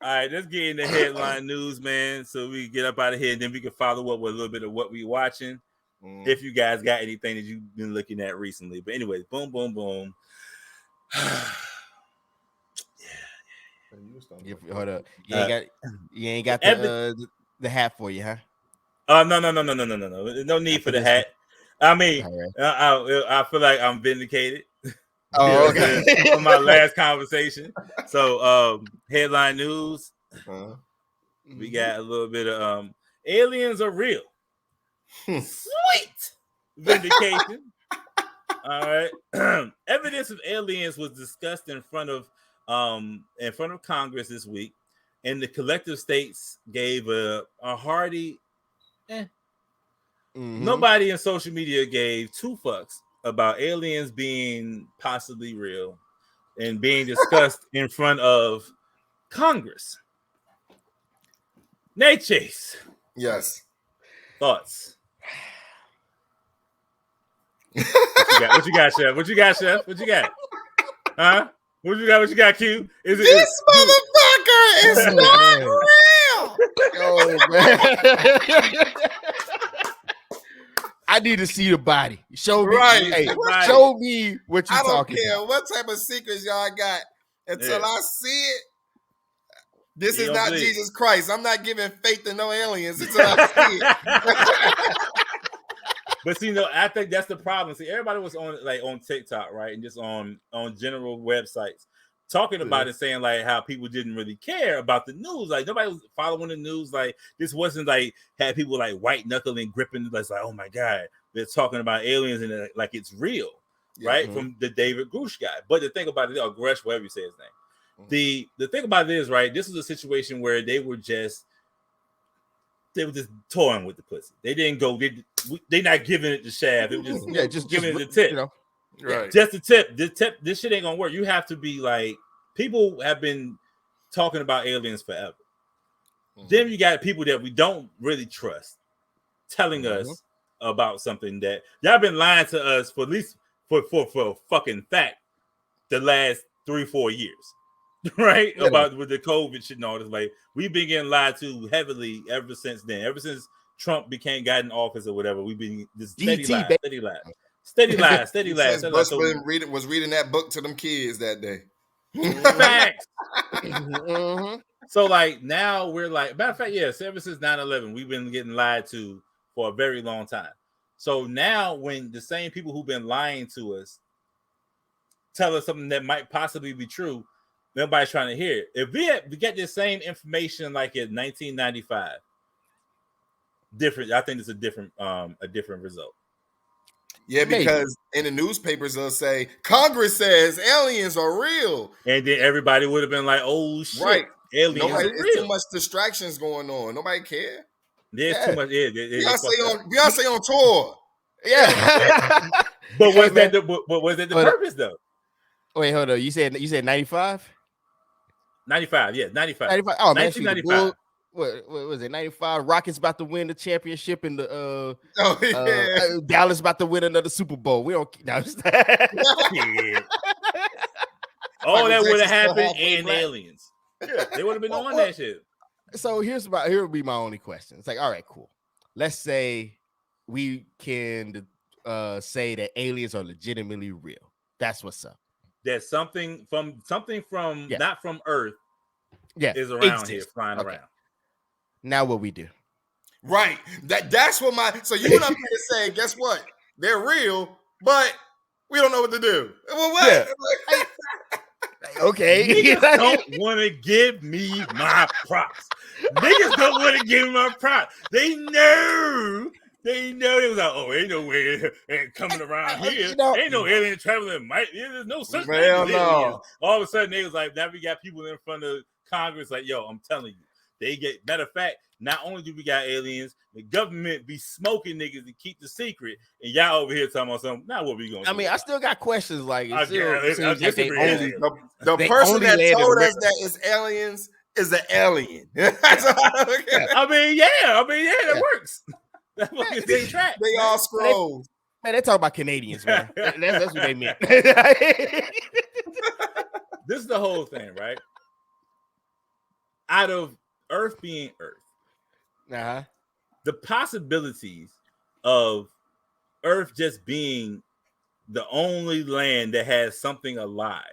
All right, let's get into headline news, man. So we get up out of here, and then we can follow up with a little bit of what we watching. If you guys got anything that you've been looking at recently, but anyways, boom, boom, boom. Hold up, you ain't got the hat for you, huh? No, no need for the hat. I mean, I feel like I'm vindicated. Oh, okay. From my last conversation. So, headline news. We got a little bit of aliens are real. Sweet vindication. All right. Evidence of aliens was discussed in front of Congress this week, and the collective states gave a hearty. Nobody in social media gave two fucks about aliens being possibly real and being discussed in front of Congress. Nate Chase. Yes. Thoughts? What you got, Chef? What you got, Chef? What you got? Huh? What you got? What you got, Q? This motherfucker is not real. Oh, man. I need to see the body. Show me, show me what you talking about. I don't care what type of secrets y'all got until I see it. This is not Jesus Christ. I'm not giving faith to no aliens until I see it. But see, I think that's the problem. See, everybody was on TikTok, right, and just on general websites talking about it, saying like how people didn't really care about the news. Like nobody was following the news. Like this wasn't like had people like white knuckling gripping. Like oh my god, they're talking about aliens and like it's real, right? From the David Grush guy. But the thing about it, or Grush, whatever you say his name. The thing about it is, right, this was a situation where they were just toying with the pussy. They didn't go. They not giving it the shaft. They were just giving it the tip. You know, right? Just the tip. This shit ain't gonna work. You have to be like people have been talking about aliens forever. Then you got people that we don't really trust telling us about something that y'all been lying to us for at least for a fucking fact the last 3-4 years. Right? Yeah. About with the COVID shit and all this. Like we've been getting lied to heavily ever since then. Ever since Trump got in office or whatever, we've been this steady lies. Bush was reading that book to them kids that day. Facts. So like now we're like, matter of fact, yes, ever since 9/11, we've been getting lied to for a very long time. So now when the same people who've been lying to us tell us something that might possibly be true, nobody's trying to hear it. If we get the same information like in 1995, different. I think it's a different result. Yeah, because in the newspapers they'll say Congress says aliens are real, and then everybody would have been like, "Oh shit, right? Aliens are real." It's too much distractions going on. Nobody care. There's too much. Beyonce on tour. Yeah, but was that the purpose though? Wait, hold on. You said 95? 95, yeah, 95. 95. Oh, 1995. What was it? 95. Rockets about to win the championship, and the Dallas about to win another Super Bowl. We don't. No, yeah. All that would have happened and aliens. Yeah, they would have been on that shit. So here would be my only question. It's like, all right, cool. Let's say we can say that aliens are legitimately real. That's what's up. That something from not from Earth, is around here, flying around. Now what we do? Right. That's what so you went up here to say, guess what? They're real, but we don't know what to do. Well, what? Yeah. Okay. Niggas don't want to give me my props. Niggas don't want to give me my props. They know. It was like, oh, ain't no way coming around here. Ain't no alien traveling. There's no such thing as aliens. All of a sudden, they was like, now we got people in front of Congress like, yo, I'm telling you. They get, matter of fact, not only do we got aliens, the government be smoking niggas to keep the secret, and y'all over here talking about something. Now what we gonna do? I mean, I still got questions. Like, the person that told us that is aliens is an alien. I mean, that works. That's what they track. They all scrolls. Man, they talk about Canadians, man. That's what they meant. This is the whole thing, right? out of Earth being Earth, the possibilities of Earth just being the only land that has something alive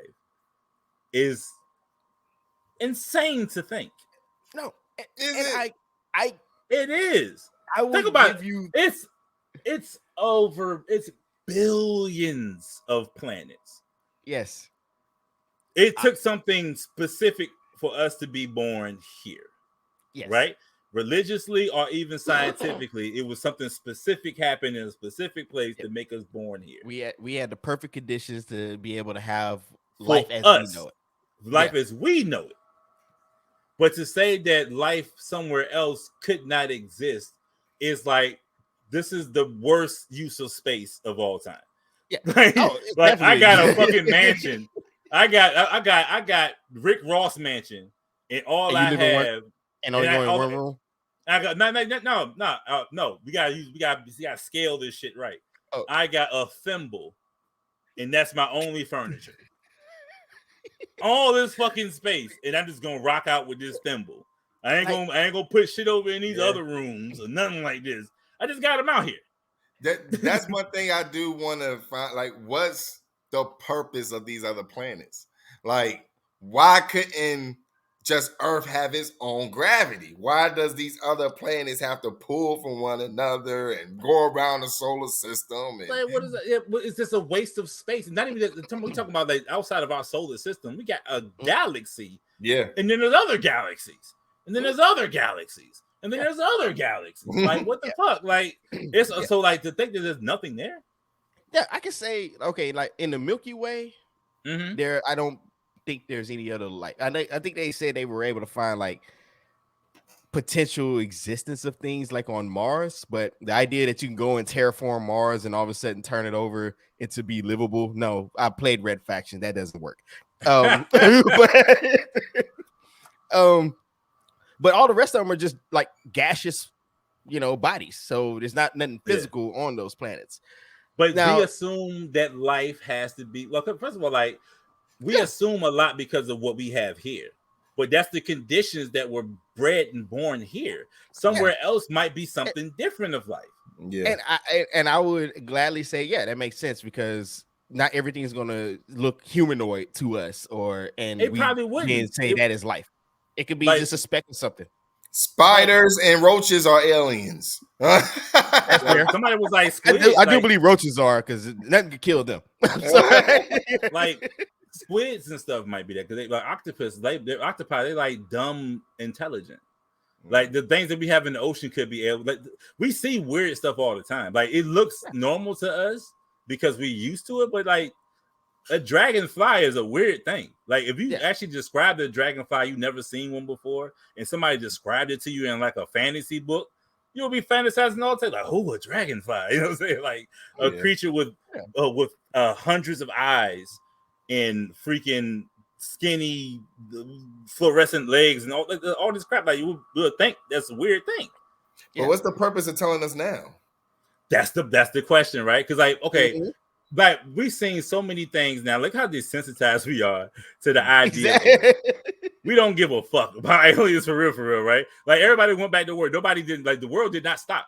is insane to think. No, Is it? It is. I will think about you. It's billions of planets. Yes. It took something specific for us to be born here. Yes. Right? Religiously or even scientifically, it was something specific happened in a specific place to make us born here. We had the perfect conditions to be able to have For life as us, we know it. Life as we know it. But to say that life somewhere else could not exist is like, this is the worst use of space of all time. Yeah. Like I got a fucking mansion. I got Rick Ross mansion, and all I have, and only going in one room. I got no. We gotta scale this shit right. Oh. I got a thimble, and that's my only furniture. All this fucking space, and I'm just gonna rock out with this thimble. I ain't gonna put shit over in these other rooms or nothing like this. I just got them out here. That's one thing I do want to find. Like, what's the purpose of these other planets? Like, why couldn't just Earth have its own gravity? Why does these other planets have to pull from one another and go around the solar system? And, like, what is it? It's just a waste of space. Not even we talking about like outside of our solar system. We got a galaxy, and then there's other galaxies, and then there's other galaxies, and then there's other galaxies. Like, what the fuck? Like, it's so like to think that there's nothing there. Yeah, I can say like in the Milky Way, there I don't think there's any other like I think they said they were able to find like potential existence of things like on Mars, but the idea that you can go and terraform Mars and all of a sudden turn it over into be livable, no, I played Red Faction, that doesn't work. But all the rest of them are just like gaseous, bodies, so there's not nothing physical on those planets. But now, we assume that life has to be first of all, like we assume a lot because of what we have here, but that's the conditions that were bred and born here. Somewhere else might be something different of life. Yeah, and I would gladly say, that makes sense, because not everything is going to look humanoid to us, it probably wouldn't say that is life. It could be like, just a speck of something. Spiders and roaches are aliens. Somebody was like, I do believe roaches are, because nothing could kill them. Like squids and stuff might be that, because they like octopus. They're octopi. They like dumb intelligent. Like the things that we have in the ocean could be able. Like we see weird stuff all the time. Like it looks normal to us because we're used to it, but like a dragonfly is a weird thing. Like if you actually describe the dragonfly, you've never seen one before, and somebody described it to you in like a fantasy book, you'll be fantasizing all the time, like, "Oh, a dragonfly," you know what I'm saying? Like a creature with hundreds of eyes and freaking skinny fluorescent legs and all this crap. Like you would think that's a weird thing. But what's the purpose of telling us now? That's the question, right? Because like, okay. Like we've seen so many things now. Look how desensitized we are to the idea. We don't give a fuck about aliens for real, right? Like everybody went back to work. Nobody didn't. Like the world did not stop.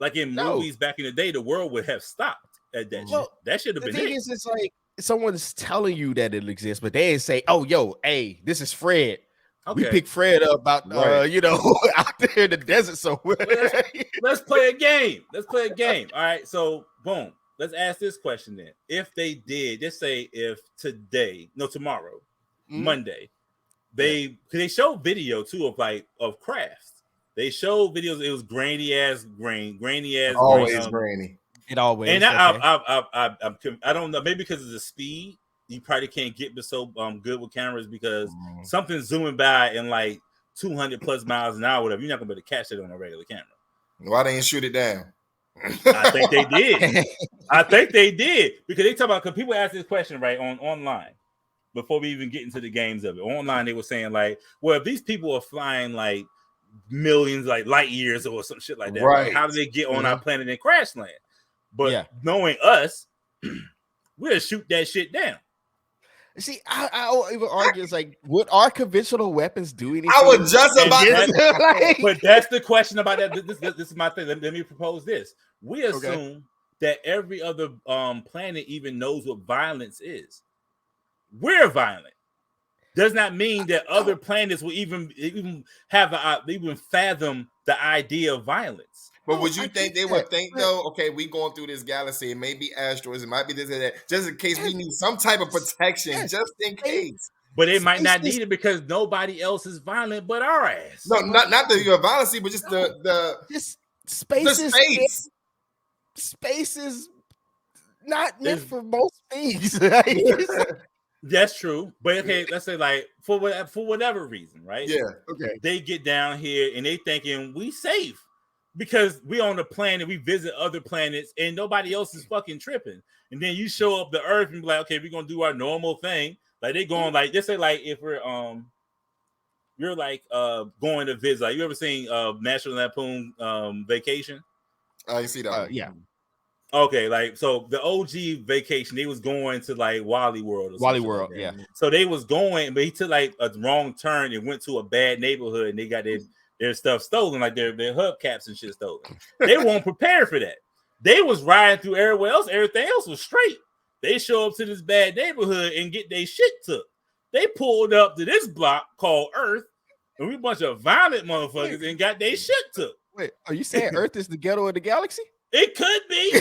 Like in movies back in the day, the world would have stopped at that shit. That should have been it. It's like someone's telling you that it exists, but they ain't say, "Oh, yo, hey, this is Fred." Okay. We picked Fred up out, out there in the desert somewhere. Let's play a game. All right, so boom. Let's ask this question then. If they did, let's say if tomorrow, Monday, they show video too of crafts. They show videos. It was grainy ass. Always grainy. It always. And I don't know. Maybe because of the speed, you probably can't get so good with cameras because something's zooming by in like 200 plus miles an hour. Whatever. You're not gonna be able to catch it on a regular camera. Why didn't you shoot it down? I think they did. Because they talk about, because people ask this question right online before we even get into the games of it. Online, they were saying like, well, if these people are flying like millions, like light years or some shit like that, like, how do they get on our planet and crash land? But knowing us, we'll shoot that shit down. See, I even argue it's like, would our conventional weapons do anything? I was just about to but that's the question about that. This is my thing. Let me propose this. We assume that every other planet even knows what violence is. We're violent. Does not mean that other planets will even have even fathom the idea of violence. But would you think they would think though? Okay, we going through this galaxy. It may be asteroids. It might be this and that. Just in case we need some type of protection, just in case. But they might not need it because nobody else is violent but our ass. No, not the violence, but just the space. Space is not meant for most things. That's true, but okay, let's say like for whatever reason, right? Yeah. Okay. They get down here and they thinking we safe because we on the planet, we visit other planets, and nobody else is fucking tripping. And then you show up the Earth and be like, okay, we're gonna do our normal thing. Like they going like they say like if we're you're like going to visit. Like you ever seen National Lampoon Vacation? I see that. Yeah. Okay, like so the OG Vacation, they was going to like Wally World. Wally World, yeah. So they was going, but he took like a wrong turn and went to a bad neighborhood, and they got their stuff stolen, like their hubcaps and shit stolen. They weren't prepared for that. They was riding through everywhere else, everything else was straight. They show up to this bad neighborhood and get their shit took. They pulled up to this block called Earth, and we a bunch of violent motherfuckers and got their shit took. Wait, are you saying Earth is the ghetto of the galaxy? It could be.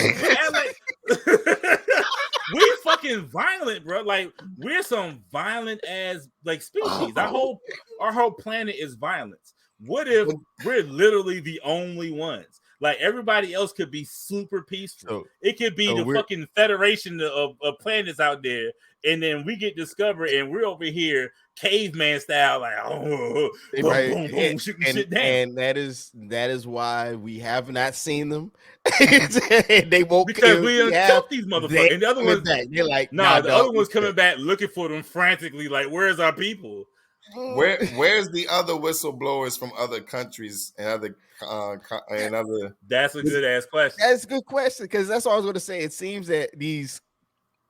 We fucking violent, bro. Like we're some violent ass like species. Our whole planet is violence. What if we're literally the only ones? Like everybody else could be super peaceful. It could be the fucking federation of planets out there, and then we get discovered, and we're over here caveman style, like shooting shit down. And that is why we have not seen them. They won't because we killed these motherfuckers. And the other ones, they're like, the other one's coming back looking for them frantically, like, where's our people? Where's the other whistleblowers from other countries and other That's a good ass question. That's a good question because that's what I was going to say. It seems that these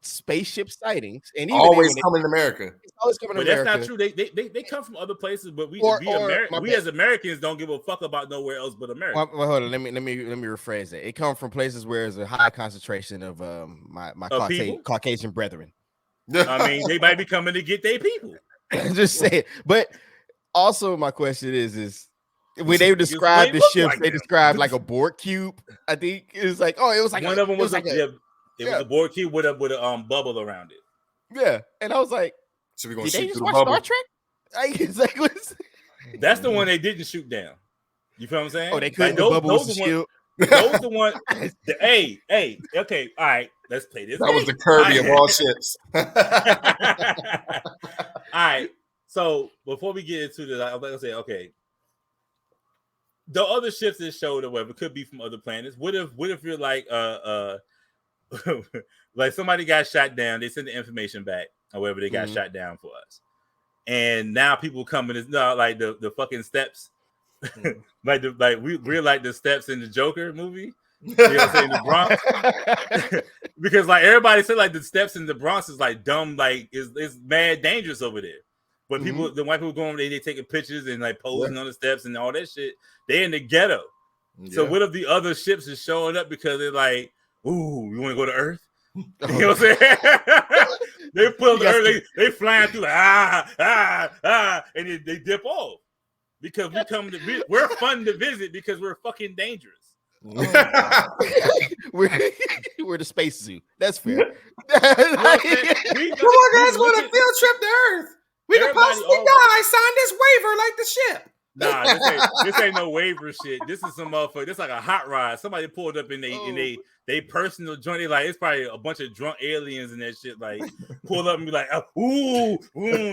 spaceship sightings and even always coming to America. It's always coming to America. That's not true. They come from other places, but we as Americans don't give a fuck about nowhere else but America. Well, hold on. Let me rephrase that. It comes from places where there's a high concentration of my Caucasian brethren. I mean, they might be coming to get their people. Just say it. But also, my question is when they described the ships, they described like a Borg cube. I think it was like, it was like one of them was like it was a Borg cube with a bubble around it. Yeah, and I was like, so we gonna did they just watch Star Trek? That's the one they didn't shoot down. You feel what I'm saying? Oh, they couldn't. Like, those the one. Hey, okay, all right. Let's play this. That was the Kirby of all ships. All right. So before we get into this, I'm gonna say, okay, the other ships that showed or whatever could be from other planets. What if you're like like somebody got shot down, they send the information back, or whatever, they got shot down for us. And now people coming is like the fucking steps. we're like the steps in the Joker movie. You know what I'm saying? The Bronx. Because like everybody said like the steps in the Bronx is like dumb, like it's mad dangerous over there. But people, the white people going over there, they taking pictures and like posing on the steps and all that shit. They in the ghetto. Yeah. So what if the other ships is showing up because they're like, ooh, you want to go to Earth? You know what I'm saying? They pull the Earth, they flying through like and they dip off. Because we're fun to visit because we're fucking dangerous. We're the space zoo. That's fair. Come on, guys, want a field trip to Earth? We can possibly die. Sign this waiver like the ship. Nah, this ain't no waiver shit. This is some motherfucker. This like a hot ride. Somebody pulled up in they personal joint. They like it's probably a bunch of drunk aliens and that shit. Like pull up and be like, ooh,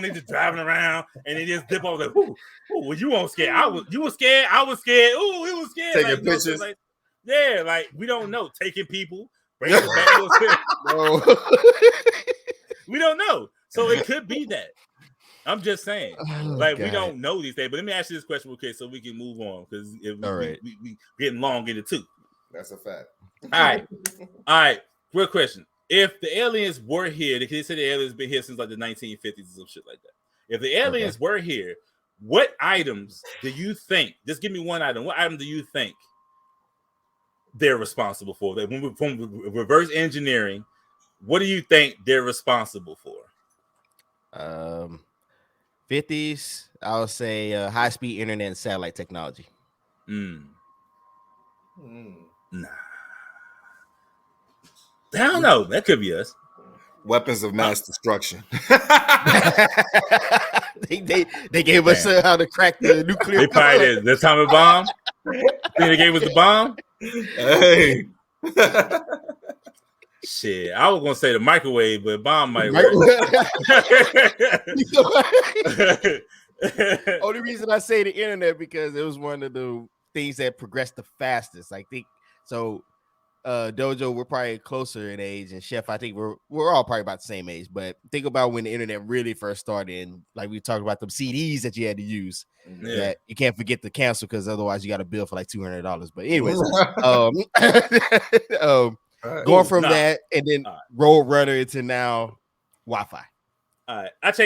they just driving around and they just dip off like, ooh, well, you won't scared. You were scared. I was scared. Ooh, we was scared. Taking pictures. Like, yeah, like we don't know. Taking people, bringing back. We don't know. So it could be that. I'm just saying, we don't know these things. But let me ask you this question, okay, so we can move on because we getting long in the tooth. That's a fact. All right. Real question: if the aliens were here, they said the aliens been here since like the 1950s and some shit like that. If the aliens were here, what items do you think? Just give me one item. What item do you think they're responsible for? That when we from reverse engineering, what do you think they're responsible for? 50s, I would say high-speed internet and satellite technology. Nah. I don't know. That could be us. Weapons of mass destruction. they gave us how to crack the nuclear. They probably did. The atomic bomb. Think they gave us the bomb? Hey. Shit, I was gonna say the microwave, but bomb might work. Only reason I say the internet because it was one of the things that progressed the fastest. I think so. Dojo, we're probably closer in age, and Chef, I think we're all probably about the same age. But think about when the internet really first started, and like we talked about the CDs that you had to use. Yeah. That you can't forget to cancel because otherwise you got a bill for like $200. But anyways, going from that and then Road Runner into now Wi-Fi. All right, I changed